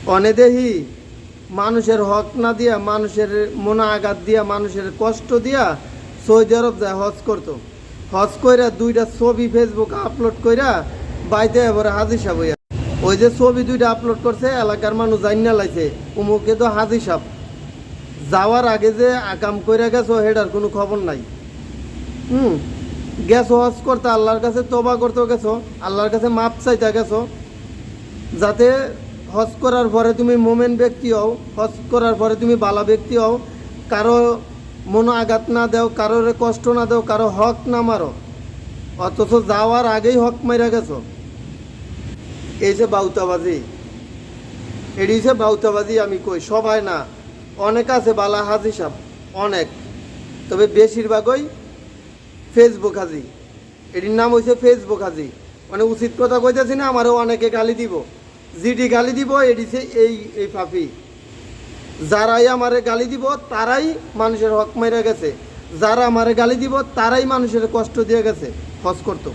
অনেদেহি মানুষের হক না দিয়া, মানুষের মনে আঘাত দিয়া, মানুষের কষ্ট দিয়া সৌদি আরব যায় হজ করতো। হজ কইরা 2টা ছবি ফেসবুক আপলোড কইরা বাইতে এবারে হাজি সাহেব হইয়া। ওই যে ছবি 2টা আপলোড করছে এলাকার মানুষ জাইনা লাইছে উমুকে তো হাজি সাহেব। যাওয়ার আগে যে আকাম কইরা গেছো হেডার কোনো খবর নাই। গেছো হজ করতে, আল্লাহর কাছে তওবা করতে গেছো, আল্লাহর কাছে মাপ চাইতে গেছো, যাতে হজ করার পরে তুমি মোমেন ব্যক্তি হও, হজ করার পরে তুমি বালা ব্যক্তি হও, কারো মনো আঘাত না দেও, কারোর কষ্ট না দেও, কারো হক না মারো, অথচ যাওয়ার আগেই হক মাইরা গেছো। এই যে বাউতাবাজি, এটি যে বাউতাবাজি আমি কই, সবাই না, অনেক আছে বালা হাজি সাহেব, অনেক, তবে বেশিরভাগই ফেসবুক হাজি। এটির নাম হয়েছে ফেসবুক হাজি। মানে উচিত কথা কইতেছি না, আমারও অনেকে গালি দিব, জিডি গালি দিব, এডিছে এই ফাফি। যারাই আমারে গালি দিব তারাই মানুষের হক মাইরা গেছে, যারা আমারে গালি দিব তারাই মানুষের কষ্ট দিয়ে গেছে হজ করতো।